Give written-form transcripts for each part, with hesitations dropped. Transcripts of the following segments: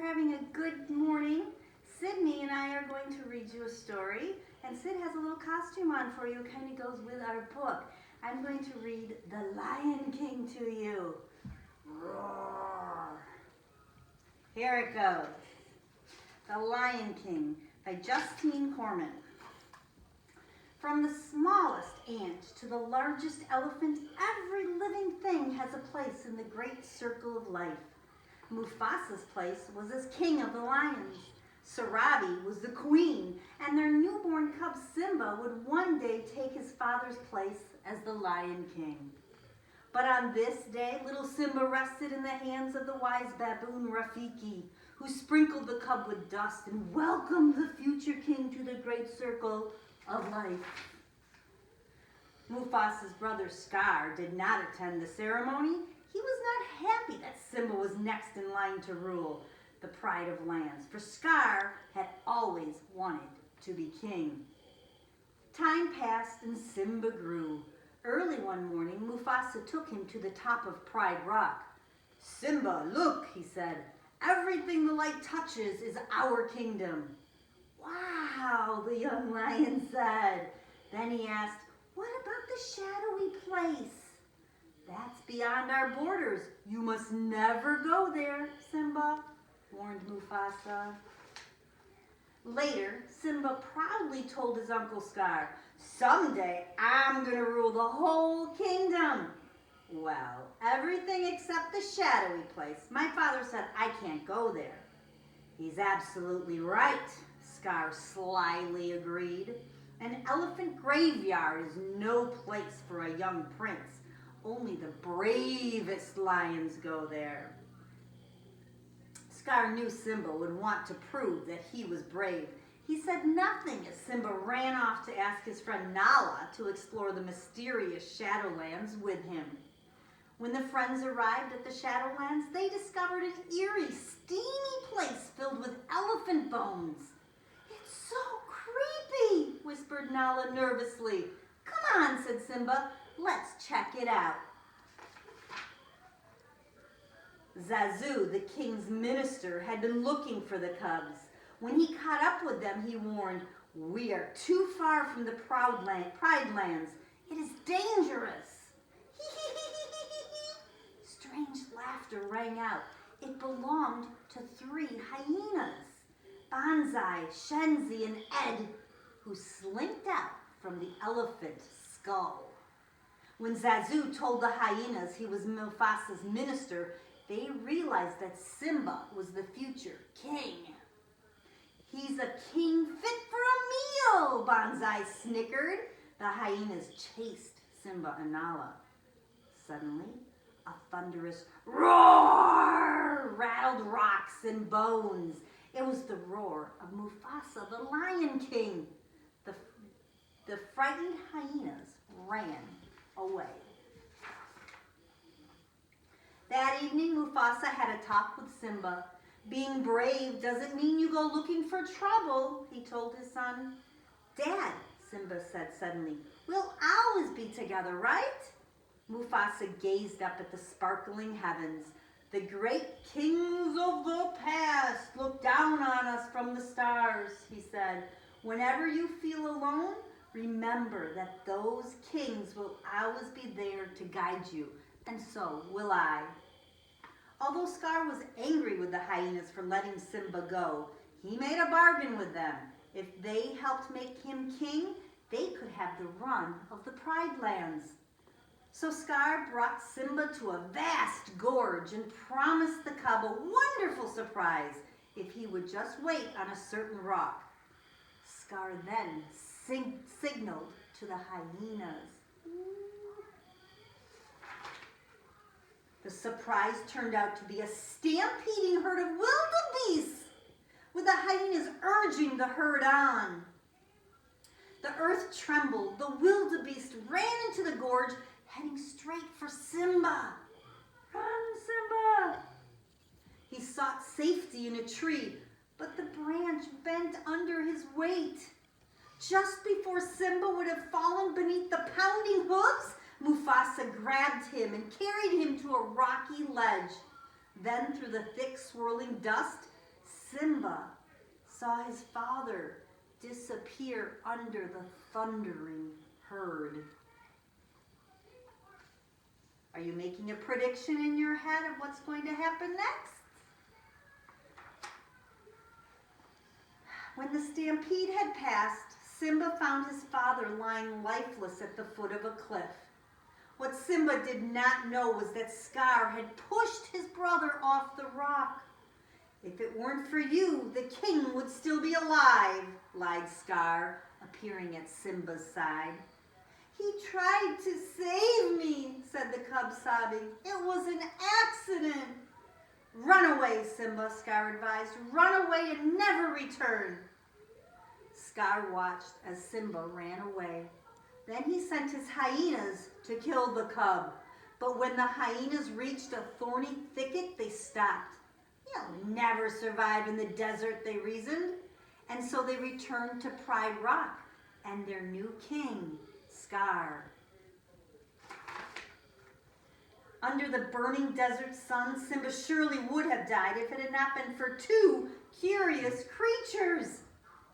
having a good morning. Sidney and I are going to read you a story, and Sid has a little costume on for you. It kind of goes with our book. I'm going to read The Lion King to you. Roar. Here it goes. The Lion King by Justine Corman. From the smallest ant to the largest elephant, every living thing has a place in the great circle of life. Mufasa's place was as king of the lions. Sarabi was the queen, and their newborn cub Simba would one day take his father's place as the Lion King. But on this day, little Simba rested in the hands of the wise baboon Rafiki, who sprinkled the cub with dust and welcomed the future king to the great circle of life. Mufasa's brother Scar did not attend the ceremony. He was not happy that Simba was next in line to rule the pride of lands, for Scar had always wanted to be king. Time passed and Simba grew. Early one morning, Mufasa took him to the top of Pride Rock. "Simba, look," he said, "everything the light touches is our kingdom." "Wow," the young lion said. Then he asked, "What about the shadowy place?" "That's beyond our borders. You must never go there, Simba," warned Mufasa. Later, Simba proudly told his Uncle Scar, "Someday I'm going to rule the whole kingdom." "Well, everything except the shadowy place. My father said I can't go there." "He's absolutely right," Scar slyly agreed. "An elephant graveyard is no place for a young prince. Only the bravest lions go there." Scar knew Simba would want to prove that he was brave. He said nothing as Simba ran off to ask his friend Nala to explore the mysterious Shadowlands with him. When the friends arrived at the Shadowlands, they discovered an eerie, steamy place filled with elephant bones. "It's so creepy," whispered Nala nervously. "Come on," said Simba, "let's check it out." Zazu, the king's minister, had been looking for the cubs. When he caught up with them, he warned, "We are too far from the Pride Lands. It is dangerous." Strange laughter rang out. It belonged to 3 hyenas, Banzai, Shenzi, and Ed, who slinked out from the elephant skull. When Zazu told the hyenas he was Mufasa's minister, they realized that Simba was the future king. "He's a king fit for a meal," Banzai snickered. The hyenas chased Simba and Nala. Suddenly, a thunderous roar rattled rocks and bones. It was the roar of Mufasa, the Lion King. The frightened hyenas ran away. That evening, Mufasa had a talk with Simba. "Being brave doesn't mean you go looking for trouble," he told his son. "Dad," Simba said suddenly, "we'll always be together, right?" Mufasa gazed up at the sparkling heavens. "The great kings of the past look down on us from the stars," he said. "Whenever you feel alone, remember that those kings will always be there to guide you, and so will I." Although Scar was angry with the hyenas for letting Simba go, he made a bargain with them. If they helped make him king, they could have the run of the Pride Lands. So Scar brought Simba to a vast gorge and promised the cub a wonderful surprise if he would just wait on a certain rock. Scar then signaled to the hyenas. The surprise turned out to be a stampeding herd of wildebeests, with the hyenas urging the herd on. The earth trembled. The wildebeest ran into the gorge, heading straight for Simba. "Run, Simba!" He sought safety in a tree, but the branch bent under his weight. Just before Simba would have fallen beneath the pounding hooves, Mufasa grabbed him and carried him to a rocky ledge. Then, through the thick swirling dust, Simba saw his father disappear under the thundering herd. Are you making a prediction in your head of what's going to happen next? When the stampede had passed, Simba found his father lying lifeless at the foot of a cliff. What Simba did not know was that Scar had pushed his brother off the rock. If it weren't for you, the king would still be alive, lied Scar, appearing at Simba's side. He tried to save me, said the cub, sobbing. It was an accident. Run away, Simba, Scar advised. Run away and never return. Scar watched as Simba ran away. Then he sent his hyenas to kill the cub. But when the hyenas reached a thorny thicket, they stopped. You'll never survive in the desert, they reasoned. And so they returned to Pride Rock and their new king, Scar. Under the burning desert sun, Simba surely would have died if it had not been for two curious creatures,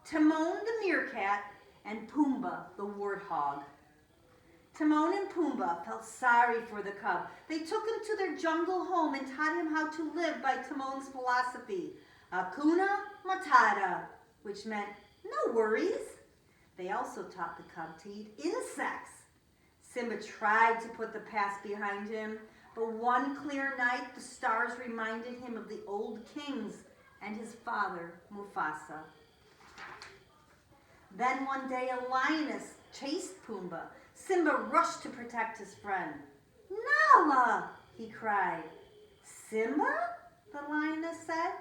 Timon the meerkat and Pumbaa the warthog. Timon and Pumbaa felt sorry for the cub. They took him to their jungle home and taught him how to live by Timon's philosophy, Hakuna Matata, which meant no worries. They also taught the cub to eat insects. Simba tried to put the past behind him, but one clear night the stars reminded him of the old kings and his father, Mufasa. Then one day a lioness chased Pumbaa. Simba rushed to protect his friend. Nala, he cried. Simba? The lioness said.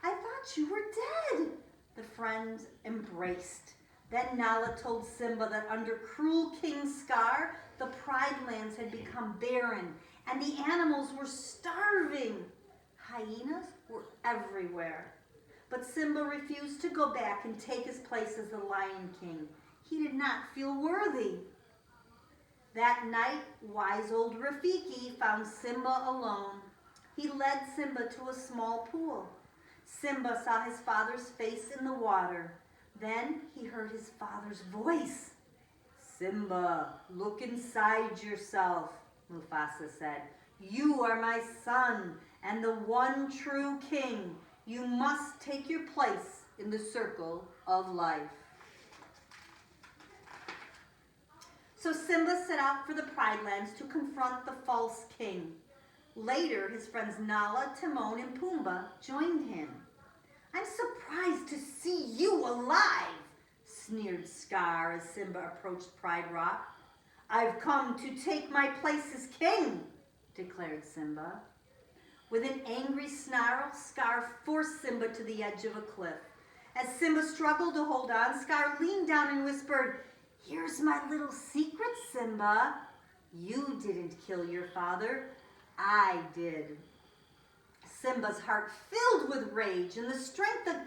I thought you were dead. The friends embraced. Then Nala told Simba that under cruel King Scar, the Pride Lands had become barren and the animals were starving. Hyenas were everywhere. But Simba refused to go back and take his place as the Lion King. He did not feel worthy. That night, wise old Rafiki found Simba alone. He led Simba to a small pool. Simba saw his father's face in the water. Then he heard his father's voice. Simba, look inside yourself, Mufasa said. You are my son and the one true king. You must take your place in the circle of life. So Simba set out for the Pride Lands to confront the false king. Later, his friends Nala, Timon, and Pumbaa joined him. I'm surprised to see you alive, sneered Scar as Simba approached Pride Rock. I've come to take my place as king, declared Simba. With an angry snarl, Scar forced Simba to the edge of a cliff. As Simba struggled to hold on, Scar leaned down and whispered, Here's my little secret, Simba. You didn't kill your father. I did. Simba's heart filled with rage, and the strength of 10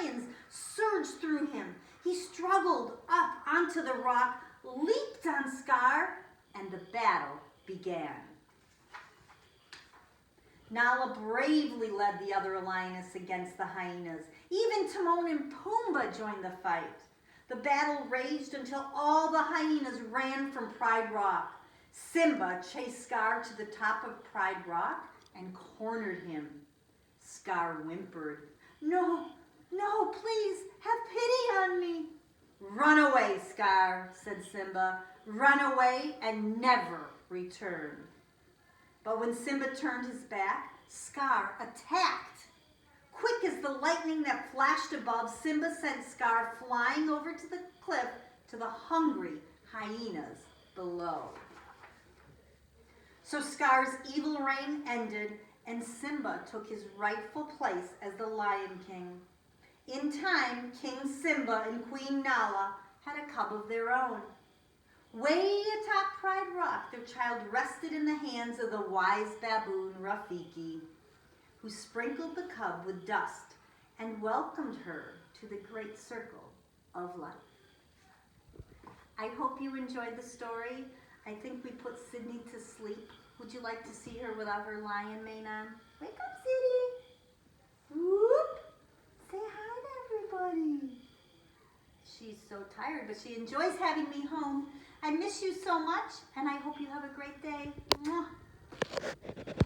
lions surged through him. He struggled up onto the rock, leaped on Scar, and the battle began. Nala bravely led the other lioness against the hyenas. Even Timon and Pumbaa joined the fight. The battle raged until all the hyenas ran from Pride Rock. Simba chased Scar to the top of Pride Rock and cornered him. Scar whimpered, No, please, have pity on me. Run away, Scar, said Simba. Run away and never return. But when Simba turned his back, Scar attacked. Quick as the lightning that flashed above, Simba sent Scar flying over to the cliff to the hungry hyenas below. So Scar's evil reign ended, and Simba took his rightful place as the Lion King. In time, King Simba and Queen Nala had a cub of their own. Way atop Pride Rock, their child rested in the hands of the wise baboon Rafiki, who sprinkled the cub with dust and welcomed her to the great circle of life. I hope you enjoyed the story. I think we put Sidney to sleep. Would you like to see her without her lion mane on? Wake up, Sidney. Whoop. so tired, but she enjoys having me home. I miss you so much, and I hope you have a great day. Mwah.